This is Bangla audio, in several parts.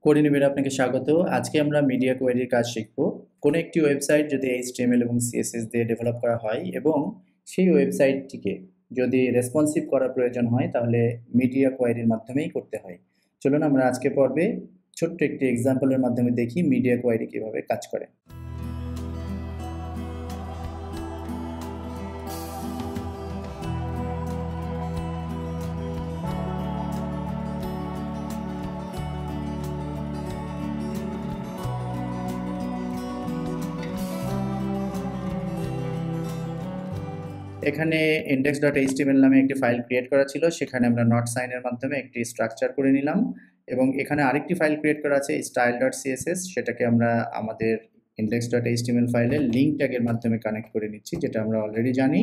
codeinnovior আপনাকে স্বাগত। আজকে আমরা মিডিয়া কোয়েরির কাজ শিখব। কোনো একটি ওয়েবসাইট যদি HTML এবং CSS দিয়ে ডেভেলপ করা হয় এবং সেই ওয়েবসাইটটিকে যদি রেসপন্সিভ করার প্রয়োজন হয় তাহলে মিডিয়া কোয়েরির মাধ্যমেই করতে হয়। চলুন আমরা আজকে পর্বে ছোট্ট একটি এক্সাম্পলের মাধ্যমে দেখি মিডিয়া কোয়েরি কিভাবে কাজ করে। এখানে index.html নামে একটি ফাইল ক্রিয়েট করা ছিল, সেখানে আমরা নট সাইনের মাধ্যমে একটি স্ট্রাকচার করে নিলাম এবং এখানে আরেকটি ফাইল ক্রিয়েট করা আছে style.css, সেটাকে আমরা আমাদের index.html ফাইলের লিঙ্ক ট্যাগের মাধ্যমে কানেক্ট করে নিচ্ছি, যেটা আমরা অলরেডি জানি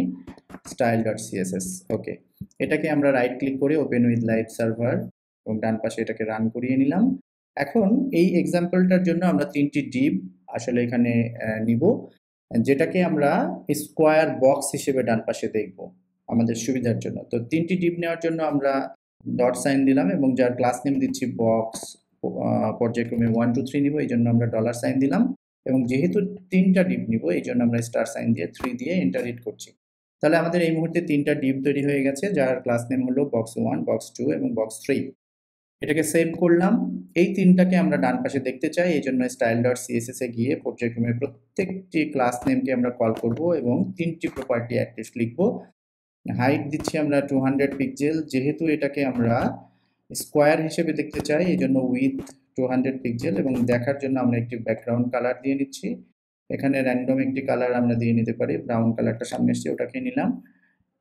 style.css। ওকে, এটাকে আমরা রাইট ক্লিক করে ওপেন উইথ লাইভ সার্ভার এবং ডান পাশে এটাকে রান করিয়ে নিলাম। এখন এই এক্সাম্পলটার জন্য আমরা তিনটি ডিভ আসলে এখানে নিব, যেটাকে আমরা স্কোয়ার বক্স হিসেবে ডান পাশে দেখব আমাদের সুবিধার জন্য। তো তিনটি ডিভ নেওয়ার জন্য আমরা ডট সাইন দিলাম এবং যার ক্লাস নেম দিচ্ছি বক্স, পর্যায়ক্রমে 1 2 3 নিব, এই জন্য আমরা ডলার সাইন দিলাম এবং যেহেতু তিনটা ডিভ নিব এই জন্য আমরা স্টার সাইন দিয়ে 3 দিয়ে এন্টার হিট করছি। তাহলে আমাদের এই মুহূর্তে তিনটা ডিভ তৈরি হয়ে গেছে, যার ক্লাস নেম হলো বক্স 1, বক্স 2 এবং বক্স 3। এটাকে সেভ করলাম। এই তিনটাকে আমরা ডান পাশে দেখতে চাই, এই জন্য style.css এ গিয়ে পর্যায়ক্রমে প্রত্যেকটি ক্লাস নেমকে আমরা কল করব এবং তিনটি প্রপার্টি অ্যাটলিস্ট লিখব। হাইট দিচ্ছি আমরা 200 পিক্সেল, যেহেতু এটাকে আমরা স্কোয়ার হিসেবে দেখতে চাই এই জন্য উইথ 200 পিক্সেল এবং দেখার জন্য আমরা একটি ব্যাকগ্রাউন্ড কালার দিয়ে নিচ্ছি। এখানে র্যান্ডম একটি কালার আমরা দিয়ে নিতে পারি, ব্রাউন কালারটা সামনে এসছে, ওটাকে নিলাম।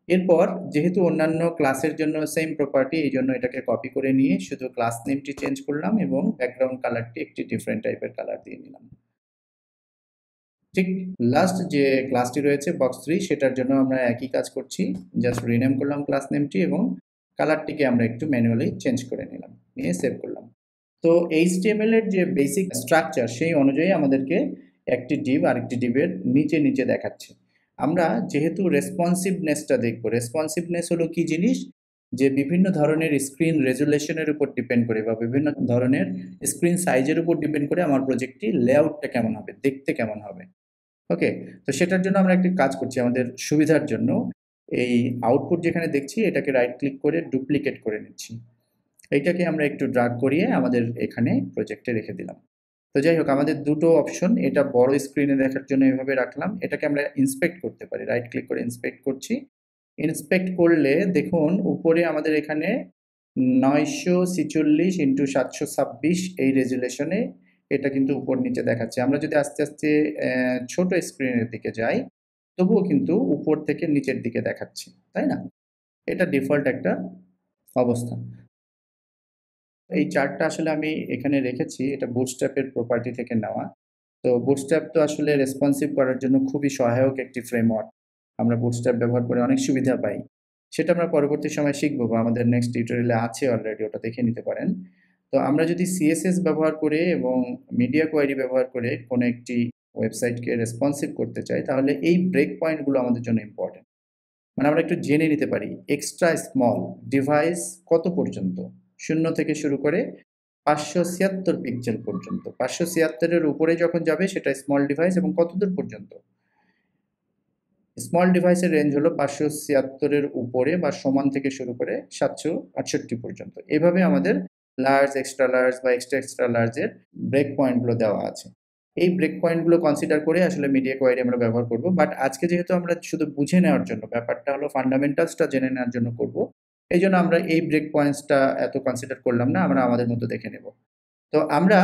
এরপর যেহেতু অন্যান্য ক্লাসের জন্য সেম প্রপার্টি, এই জন্য এটাকে কপি করে নিয়ে শুধু ক্লাস নেমটি চেঞ্জ করলাম এবং ব্যাকগ্রাউন্ড কালারটি একটি ডিফারেন্ট টাইপের কালার দিয়ে নিলাম। ঠিক লাস্ট যে ক্লাসটি রয়েছে বক্স 3, সেটার জন্য আমরা একই কাজ করছি, জাস্ট রিনেম করলাম ক্লাস নেমটি এবং কালারটিকে আমরা একটু ম্যানুয়ালি চেঞ্জ করে নিলাম, নিয়ে সেভ করলাম। তো HTML এর যে বেসিক স্ট্রাকচার সেই অনুযায়ী আমাদেরকে একটি ডিভ আরেকটি ডিভের নিচে নিচে দেখাচ্ছে। আমরা যেহেতু রেসপন্সিভনেসটা দেখব, রেসপন্সিভনেস হলো কি জিনিস, যে বিভিন্ন ধরনের স্ক্রিন রেজুলেশনের উপর ডিপেন্ড করে বা বিভিন্ন ধরনের স্ক্রিন সাইজের উপর ডিপেন্ড করে আমার প্রজেক্টটি লেআউটটা কেমন হবে, দেখতে কেমন হবে। ওকে, তো সেটার জন্য আমরা একটি কাজ করছি আমাদের সুবিধার জন্য। এই আউটপুট যেখানে দেখছি এটাকে রাইট ক্লিক করে ডুপ্লিকেট করে নিচ্ছি, এইটাকে আমরা একটু ড্রাগ করিয়ে আমাদের এখানে প্রজেক্টে রেখে দিলাম। তো যাই হোক, আমাদের দুটো অপশন, এটা বড় স্ক্রিনে দেখার জন্য এভাবে রাখলাম, এটাকে আমরা ইন্সপেক্ট করতে পারি, রাইট ক্লিক করে ইন্সপেক্ট করছি। ইন্সপেক্ট করলে দেখুন উপরে আমাদের এখানে 946 ইন্টু 726 এই রেজুলেশনে এটা কিন্তু উপর নিচে দেখাচ্ছে। আমরা যদি আস্তে আস্তে ছোট স্ক্রিনের দিকে যাই তবুও কিন্তু উপর থেকে নিচের দিকে দেখাচ্ছে, তাই না? এটা ডিফল্ট একটা অবস্থা। এই চার্টটা আসলে আমি এখানে রেখেছি, এটা বুটস্ট্র্যাপের প্রপার্টি থেকে নেওয়া। তো বুটস্ট্র্যাপ তো আসলে রেসপন্সিভ করার জন্য খুবই সহায়ক একটি ফ্রেমওয়ার্ক। আমরা বুটস্ট্র্যাপ ব্যবহার করে অনেক সুবিধা পাই, সেটা আমরা পরবর্তী সময় শিখবো বা আমাদের নেক্সট টিউটোরিয়ালে আছে অলরেডি, ওটা দেখে নিতে পারেন। তো আমরা যদি CSS ব্যবহার করে এবং মিডিয়া কোয়েরি ব্যবহার করে কোনো একটি ওয়েবসাইটকে রেসপন্সিভ করতে চাই তাহলে এই ব্রেক পয়েন্টগুলো আমাদের জন্য ইম্পর্টেন্ট। মানে আমরা একটু জেনে নিতে পারি এক্সট্রা স্মল ডিভাইস কত পর্যন্ত, 0 থেকে শুরু করে 576 পিক্সেল পর্যন্ত। 576-এর উপরে যখন যাবে সেটা স্মল ডিভাইস এবং কতদূর পর্যন্ত। স্মল ডিভাইসের রেঞ্জ হলো 576-এর উপরে বা সমান থেকে শুরু করে 768 পর্যন্ত। এভাবে আমাদের লার্জ, এক্সট্রা লার্জ বা এক্সট্রা লার্জের ব্রেক পয়েন্টগুলো দেওয়া আছে। এই ব্রেক পয়েন্টগুলো কনসিডার করে আসলে মিডিয়া কোয়েরি আমরা ব্যবহার করব, বাট আজকে যেহেতু আমরা শুধু বুঝে নেওয়ার জন্য, ব্যাপারটা হলো ফান্ডামেন্টালসটা জেনে নেওয়ার জন্য করব, এই জন্য আমরা এই ব্রেক পয়েন্টসটা এত কনসিডার করলাম না, আমরা আমাদের মতো দেখে নেব। তো আমরা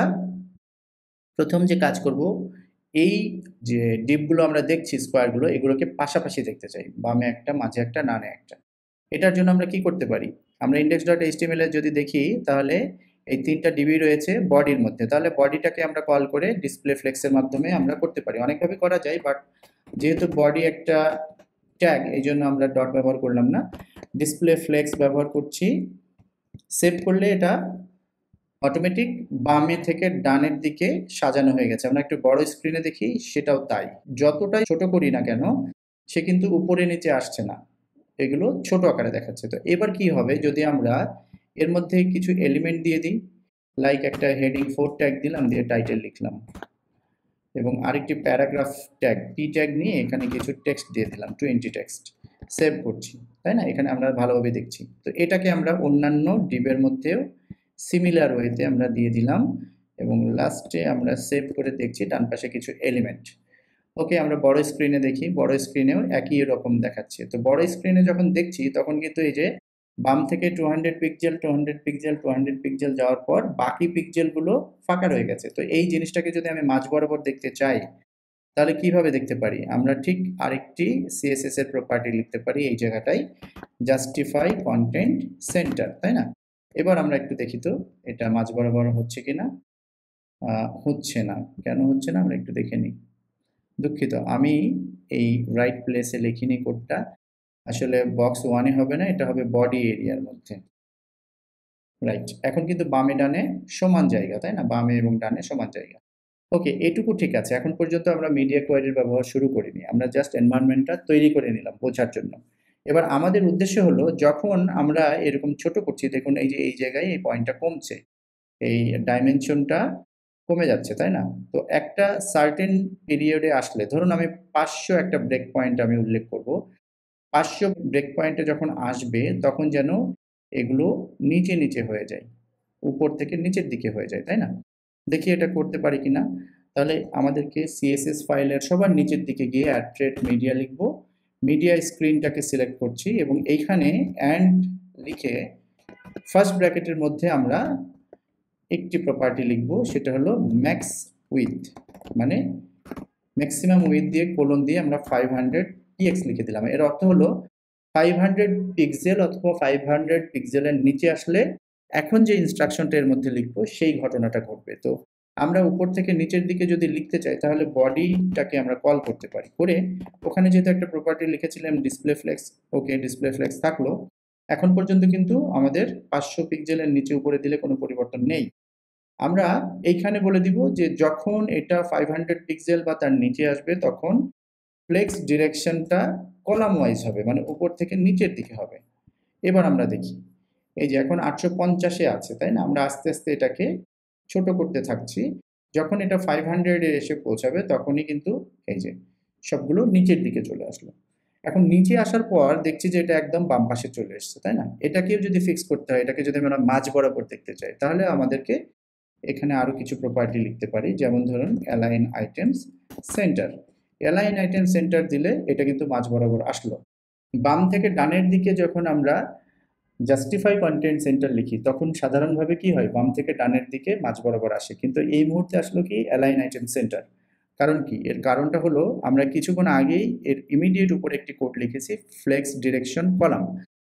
প্রথম যে কাজ করব, এই যে ডিপগুলো আমরা দেখছি স্কোয়ারগুলো, এগুলোকে পাশাপাশি দেখতে চাই, বামে একটা, মাঝে একটা, ডানে একটা। এটার জন্য আমরা কি করতে পারি, আমরা index.html এর যদি দেখি তাহলে এই তিনটা ডিবি রয়েছে বডির মধ্যে, তাহলে বডিটাকে আমরা কল করে ডিসপ্লে ফ্লেক্সের মাধ্যমে আমরা করতে পারি। অনেকভাবে করা যায়, বাট যেহেতু বডি একটা ট্যাগ এই জন্য আমরা ডট ব্যবহার করলাম না, ডিসপ্লে ফ্লেক্স ব্যবহার করছি। সেভ করলে এটা অটোমেটিক বামে থেকে ডানের দিকে সাজানো হয়ে গেছে। আমরা একটু বড় স্ক্রিনে দেখি, সেটাও তাই। যতটাই ছোট করি না কেন সে কিন্তু উপরে নিচে আসছে না, এগুলো ছোট আকারে দেখাচ্ছে। তো এবার কি হবে যদি আমরা এর মধ্যে কিছু এলিমেন্ট দিয়ে দিই, লাইক একটা হেডিং 4 ট্যাগ দিলাম, দিয়ে টাইটেল লিখলাম, এবং আরেকটি প্যারাগ্রাফ ট্যাগ টি ট্যাগ নিয়ে এখানে কিছু টেক্সট দিয়ে দিলাম, 20 টেক্সট। সেভ করছি, তাই না? এখানে আমরা ভালোভাবে দেখছি। তো এটাকে আমরা অন্যান্য ডিবের মধ্যেও সিমিলার ওয়েতে আমরা দিয়ে দিলাম, এবং লাস্টে আমরা সেভ করে দেখছি ডান পাশে কিছু এলিমেন্ট। ওকে, আমরা বড় স্ক্রিনে দেখি, বড় স্ক্রিনেও একই রকম দেখাচ্ছে। তো বড় স্ক্রিনে যখন দেখছি তখন কিন্তু এই যে বাম থেকে 200 পিক্সেল 200 পিক্সেল 200 পিক্সেল যাওয়ার পর বাকি পিক্সেলগুলো ফাঁকা রয়ে গেছে। তো এই জিনিসটাকে যদি আমি মাঝ বরাবর দেখতে চাই তাহলে কিভাবে দেখতে পারি? আমরা ঠিক আরেকটি সিএসএস এর প্রপার্টি লিখতে পারি এই জায়গাটায়, জাস্টিফাই কন্টেন্ট সেন্টার, তাই না? এবার আমরা একটু দেখি তো এটা মাঝ বরাবর হচ্ছে কিনা। হচ্ছে না। কেন হচ্ছে না আমরা একটু দেখে নিই। দুঃখিত, আমি এই রাইট প্লেসে লিখিনি কোডটা। আসলে বক্স 1 এ হবে না, এটা হবে বডি এরিয়ার মধ্যে। রাইট, এখন কিন্তু বামে ডানে সমান জায়গা, তাই না? বামে এবং ডানে সমান জায়গা। ওকে, এটুকু ঠিক আছে। এখন পর্যন্ত আমরা মিডিয়া কোয়ারির ব্যবহার শুরু করিনি, আমরা জাস্ট এনভায়রনমেন্টটা তৈরি করে নিলাম বোঝার জন্য। এবার আমাদের উদ্দেশ্য হলো যখন আমরা এরকম ছোট করছি, দেখুন এই যে এই জায়গায় এই পয়েন্টটা কমছে, এই ডাইমেনশনটা কমে যাচ্ছে, তাই না? তো একটা সার্টেন পিরিয়ডে আসলে, ধরুন আমি 500 একটা ব্রেক পয়েন্ট আমি উল্লেখ করব, 500 ব্রেক পয়েন্টে যখন আসবে তখন যেন এগুলো নিচে নিচে হয়ে যায়, উপর থেকে নিচের দিকে হয়ে যায়, তাই না? দেখি এটা করতে পারি কিনা। তাহলে আমাদেরকে সিএসএস ফাইলের সবার নিচের দিকে গিয়ে অ্যাট্রেট মিডিয়া লিখব, মিডিয়া স্ক্রিনটাকে সিলেক্ট করছি এবং এইখানে অ্যান্ড লিখে ফার্স্ট ব্র্যাকেটের মধ্যে আমরা একটি প্রপার্টি লিখব, সেটা হলো ম্যাক্স উইথ, মানে ম্যাক্সিমাম উইথ দিয়ে কোলন দিয়ে আমরা 500 পিএক্স লিখে দিলাম। এর অর্থ হলো 500 পিক্সেল অথবা 500 পিক্সেলের নিচে আসলে এখন যে ইনস্ট্রাকশনটা এর মধ্যে লিখবো সেই ঘটনাটা ঘটবে। তো আমরা উপর থেকে নিচের দিকে যদি লিখতে চাই তাহলে বডিটাকে আমরা কল করতে পারি, করে ওখানে যেহেতু একটা প্রপার্টি লিখেছিলাম ডিসপ্লে ফ্লেক্স, ওকে ডিসপ্লে ফ্লেক্স থাকলো। এখন পর্যন্ত কিন্তু আমাদের 500 পিক্সেলের নিচে উপরে দিলে কোনো পরিবর্তন নেই। আমরা এইখানে বলে দিব যে যখন এটা 500 পিক্সেল বা তার নিচে আসবে তখন ফ্লেক্স ডিরেকশনটা কলাম ওয়াইজ হবে, মানে উপর থেকে নিচের দিকে হবে। এবার আমরা দেখি, এই যে এখন 850-এ আছে, তাই না? আমরা আস্তে আস্তে এটাকে ছোট করতে থাকছি। যখন এটা 500-এ এসে পৌঁছাবে তখনই কিন্তু এই যে সবগুলো নিচের দিকে চলে আসলো। এখন নিচে আসার পর দেখছি যে এটা একদম বাম পাশে চলে এসছে, তাই না? এটাকেও যদি ফিক্স করতে হয়, এটাকে যদি আমরা মাঝ বরাবর দেখতে চাই, তাহলে আমাদেরকে এখানে আরো কিছু প্রপার্টি লিখতে পারি, যেমন ধরুন align items centre. Align item centre দিলে এটা কিন্তু মাঝ বরাবর আসলো। বাম থেকে ডানের দিকে যখন আমরা জাস্টিফাই কন্টেন্ট সেন্টার লিখি তখন সাধারণভাবে কি হয়, বাম থেকে ডানের দিকে মাঝ বরাবর আসে, কিন্তু এই মুহূর্তে আসলো কি অ্যালাইন আইটেম সেন্টার। কারণ কি? এর কারণটা হলো আমরা কিছুক্ষণ আগেই এর ইমিডিয়েট উপরে একটি কোড লিখেছি, ফ্লেক্স ডিরেকশন কলাম।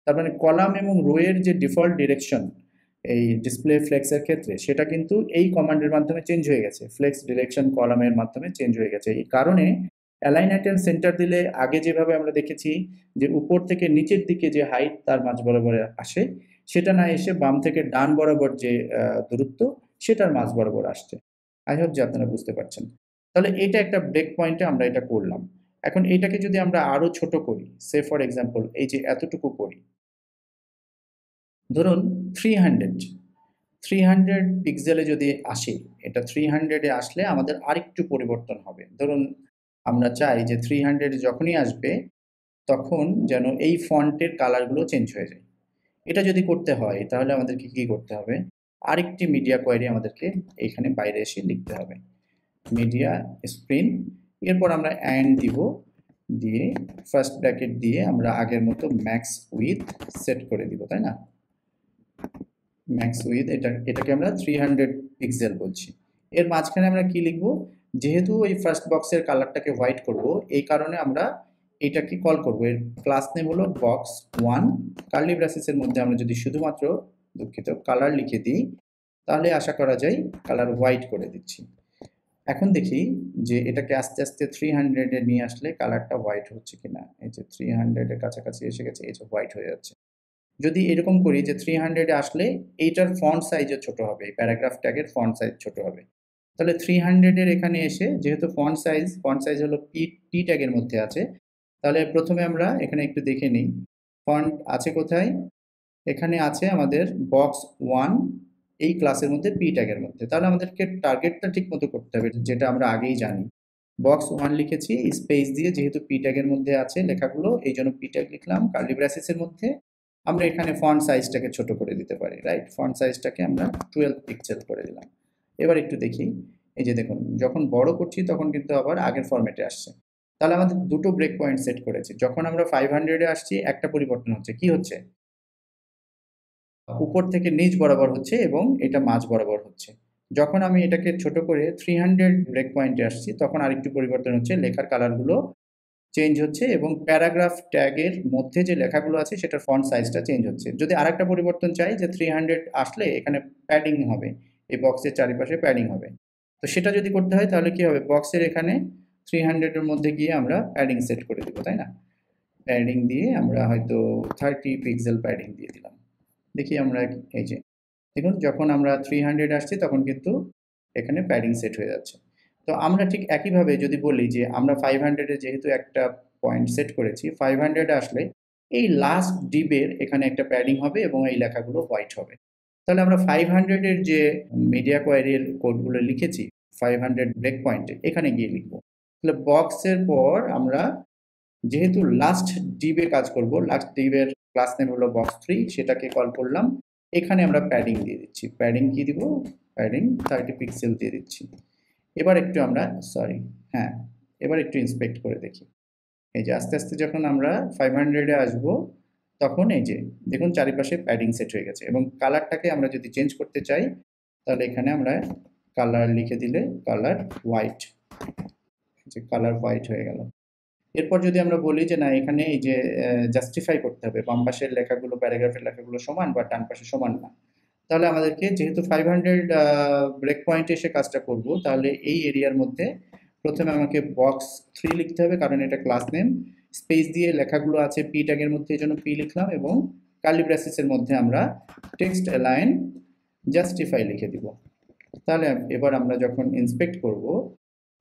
তার মানে কলাম এবং রো এর যে ডিফল্ট ডিরেকশন এই ডিসপ্লে ফ্লেক্সের ক্ষেত্রে, সেটা কিন্তু এই কমান্ডের মাধ্যমে চেঞ্জ হয়ে গেছে, ফ্লেক্স ডিরেকশন কলামের মাধ্যমে চেঞ্জ হয়ে গেছে। এই কারণে অ্যালাইন আইটেম সেন্টার দিলে আগে যেভাবে আমরা দেখেছি যে উপর থেকে নিচের দিকে যে হাইট তার মাঝ বরাবর আসে, সেটা না এসে বাম থেকে ডান বরাবর যে দূরত্ব সেটার মাঝ বরাবর আসছে। আই হোপ যে আপনারা বুঝতে পারছেন। তাহলে এটা একটা ব্রেক পয়েন্টে আমরা এটা করলাম। এখন এটাকে যদি আমরা আরো ছোট করি, সে ফর এক্সাম্পল এই যে এতটুকু করি, ধরুন 300 পিক্সেলে যদি আসে, এটা 300-এ আসলে আমাদের আরেকটু পরিবর্তন হবে। ধরুন আমরা চাই যে 300 যখনই আসবে তখন যেন এই ফন্টের কালারগুলো চেঞ্জ হয়ে যায়। এটা যদি করতে হয় তাহলে আমাদেরকে কি করতে হবে? আরেকটি মিডিয়া কোয়েরি আমাদেরকে এখানে বাইরে এসে লিখতে হবে, মিডিয়া স্ক্রিন। এরপর আমরা অ্যান্ড দিব, দিয়ে ফার্স্ট ব্র্যাকেট দিয়ে আমরা আগের মতো ম্যাক্স উইথ সেট করে দিব, তাই না? ম্যাক্স উইথ এটাকে আমরা 300 পিক্সেল বলছি। এর মাঝখানে আমরা কি লিখব? যেহেতু এই ফার্স্ট বক্সের কালারটাকে হোয়াইট করব, এই কারণে আমরা এটাকে কল করব, এর ক্লাস নেম হলো বক্স 1 কার্লি ব্রাসেসের মধ্যে আমরা যদি শুধুমাত্র দুঃখিত কালার লিখে দিই তাহলে আশা করা যায় কালার হোয়াইট করে দিচ্ছি। এখন দেখি যে এটাকে আস্তে আস্তে 300-এ নিয়ে আসলে কালারটা হোয়াইট হচ্ছে কিনা। এই যে 300-এর কাছাকাছি এসে গেছে, এই যে হোয়াইট হয়ে যাচ্ছে। যদি এরকম করি যে 300-এ আসলে এইটার ফন্ট সাইজও ছোট হবে, এই প্যারাগ্রাফ ট্যাগের ফন্ট সাইজ ছোট হবে। তাহলে 300-এর এখানে এসে যেহেতু ফন্ট সাইজ হলো টি ট্যাগের মধ্যে আছে, তাহলে প্রথমে আমরা এখানে একটু দেখে নিই ফন্ট আছে কোথায়। এখানে আছে আমাদের বক্স 1 এই ক্লাসের মধ্যে পি ট্যাগের মধ্যে। তাহলে আমাদেরকে টার্গেটটা ঠিক মতো করতে হবে, যেটা আমরা আগেই জানি। বক্স 1 লিখেছি স্পেস দিয়ে, যেহেতু পি ট্যাগের মধ্যে আছে লেখাগুলো এই জন্য পি ট্যাগ লিখলাম কার্লি ব্রেসেসের মধ্যে। আমরা এখানে ফন্ট সাইজটাকে ছোট করে দিতে পারি, রাইট? ফন্ট সাইজটাকে আমরা 12 পিক্সেল করে দিলাম। এবার একটু দেখি, এই যে দেখুন যখন বড় করছি তখন কিন্তু আবার আগের ফরম্যাটে আসছে। তাহলে আমাদের দুটো ব্রেক পয়েন্ট সেট করেছি। যখন আমরা 500-এ আসছি একটা পরিবর্তন হচ্ছে, কি হচ্ছে? উপর থেকে নিচ বরাবর হচ্ছে এবং এটা মাঝ বরাবর হচ্ছে। যখন আমি এটাকে ছোট করে 300 ব্রেক পয়েন্টে আসছি তখন আরেকটু পরিবর্তন হচ্ছে, লেখার কালারগুলো চেঞ্জ হচ্ছে এবং প্যারাগ্রাফ ট্যাগের মধ্যে যে লেখাগুলো আছে সেটার ফন্ট সাইজটা চেঞ্জ হচ্ছে। যদি আরেকটা পরিবর্তন চাই যে 300 আসলে এখানে প্যাডিং হবে, এই বক্সের চারিপাশে প্যাডিং হবে, তো সেটা যদি করতে হয় তাহলে কি হবে? বক্সের এখানে 300 এর মধ্যে গিয়ে আমরা প্যাডিং সেট করে দেবো, তাই না? প্যাডিং দিয়ে আমরা হয়তো 30 পিক্সেল প্যাডিং দিয়ে দিলাম। দেখি আমরা, এই যে দেখুন যখন আমরা 300 আসছি তখন কিন্তু এখানে প্যাডিং সেট হয়ে যাচ্ছে। তো আমরা ঠিক একইভাবে যদি বলি যে আমরা 500-এ যেহেতু একটা পয়েন্ট সেট করেছি, 500-এ আসলে এই লাস্ট ডিবের এখানে একটা প্যাডিং হবে এবং এই লেখাগুলো হোয়াইট হবে। তাহলে আমরা 500-এর যে মিডিয়া কোয়ারির কোডগুলো লিখেছি 500 ব্রেক পয়েন্টে এখানে গিয়ে লিখবো। তাহলে বক্সের পর আমরা যেহেতু লাস্ট ডিবে কাজ করব, লাস্ট ডিবের ক্লাস নেম হলো বক্স 3, সেটাকে কল করলাম। এখানে আমরা প্যাডিং দিয়ে দিচ্ছি। প্যাডিং কি দিব? প্যাডিং 30 পিক্সেল দিয়ে দিচ্ছি। এবার একটু আমরা হ্যাঁ, এবার একটু ইন্সপেক্ট করে দেখি। এই যে আস্তে আস্তে যখন আমরা 500-এ আসব তখন এই যে দেখুন চারিপাশে প্যাডিং সেট হয়ে গেছে এবং কালারটাকে আমরা যদি চেঞ্জ করতে চাই তাহলে এখানে আমরা কালার লিখে দিলে কালার হোয়াইট, যে কালার হোয়াইট হয়ে গেল। এরপর যদি আমরা বলি যে না এখানে এই যে জাস্টিফাই করতে হবে, বাম পাশের লেখাগুলো প্যারাগ্রাফের লেখাগুলো সমান বা ডান পাশে সমান না, তাহলে আমাদেরকে যেহেতু 500 ব্রেক পয়েন্টে এসে কাজটা করব, তাহলে এই এরিয়ার মধ্যে প্রথমে আমাকে বক্স 3 লিখতে হবে, কারণ এটা ক্লাস নেম। স্পেস দিয়ে লেখাগুলো আছে পি ট্যাগের মধ্যে, এই জন্য পি লিখলাম এবং কার্লি ব্রেসেসের মধ্যে আমরা টেক্সট অ্যালাইন জাস্টিফাই লিখে দিব। তাহলে এবার আমরা যখন ইন্সপেক্ট করব,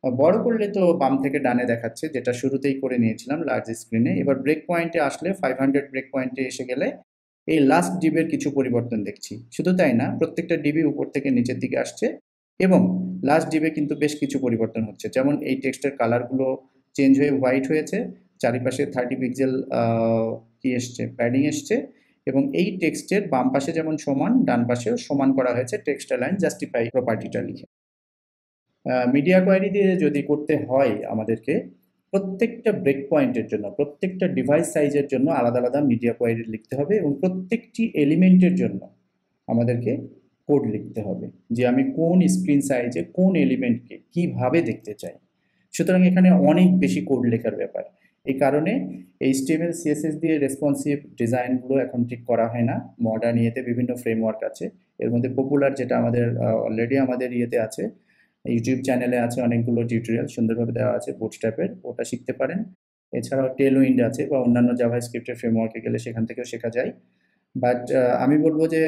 বড় করলে তো বাম থেকে ডানে দেখাচ্ছে, যেটা শুরুতেই করে নিয়েছিলাম লার্জ স্ক্রিনে। এবার ব্রেক পয়েন্টে আসলে 500 ব্রেক পয়েন্টে এসে গেলে এই লাস্ট ডিবের কিছু পরিবর্তন দেখছি। শুধু তাই না, প্রত্যেকটা ডিবি উপর থেকে নিচের দিকে আসছে এবং লাস্ট ডিবে কিন্তু বেশ কিছু পরিবর্তন হচ্ছে। যেমন এই টেক্সটের কালারগুলো চেঞ্জ হয়ে হোয়াইট হয়েছে, চারিপাশে 30 পিক্সেল কি এসছে, প্যাডিং এসছে এবং এই টেক্সটের বাম পাশে যেমন সমান ডান পাশেও সমান করা হয়েছে টেক্সট অ্যালাইন জাস্টিফাই প্রপার্টিটা লিখে। মিডিয়া কোয়ারি দিয়ে যদি করতে হয় আমাদেরকে প্রত্যেকটা ব্রেক পয়েন্টের জন্য, প্রত্যেকটা ডিভাইস সাইজের জন্য আলাদা আলাদা মিডিয়া কোয়ারি লিখতে হবে এবং প্রত্যেকটি এলিমেন্টের জন্য আমাদেরকে কোড লিখতে হবে যে আমি কোন স্ক্রিন সাইজে কোন এলিমেন্টকে কিভাবে দেখতে চাই। সুতরাং এখানে অনেক বেশি কোড লেখার ব্যাপার। এই কারণে HTML CSS দিয়ে রেসপন্সিভ ডিজাইনগুলো এখন ঠিক করা হয় না। মডার্ন ইয়েতে বিভিন্ন ফ্রেমওয়ার্ক আছে, এর মধ্যে পপুলার যেটা আমাদের অলরেডি আমাদের ইয়েতে আছে, ইউটিউব চ্যানেলে আছে অনেকগুলো টিউটোরিয়াল সুন্দরভাবে দেওয়া আছে বুটস্ট্র্যাপের, ওটা শিখতে পারেন। এছাড়াও টেলউইন্ড আছে বা অন্যান্য জাভাস্ক্রিপ্টের ফ্রেমওয়ার্কে গেলে সেখান থেকেও শেখা যায়। বাট আমি বলবো যে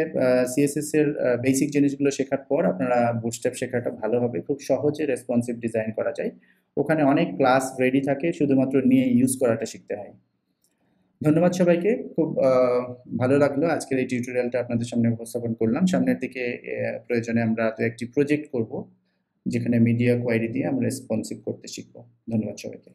CSS এর বেসিক জিনিসগুলো শেখার পর আপনারা বুটস্ট্র্যাপ শেখাটা ভালো হবে। খুব সহজে রেসপন্সিভ ডিজাইন করা যায়। ওখানে অনেক ক্লাস রেডি থাকে, শুধুমাত্র নিয়ে ইউজ করাটা শিখতে হয়। ধন্যবাদ সবাইকে। খুব ভালো লাগলো আজকের এই টিউটোরিয়ালটা আপনাদের সামনে উপস্থাপন করলাম। সামনের দিকে প্রয়োজনে আমরা তো একটি প্রজেক্ট করব যেখানে মিডিয়া কোয়ারি দিয়ে আমরা রেসপন্সিভ করতে শিখব। ধন্যবাদ সবাইকে।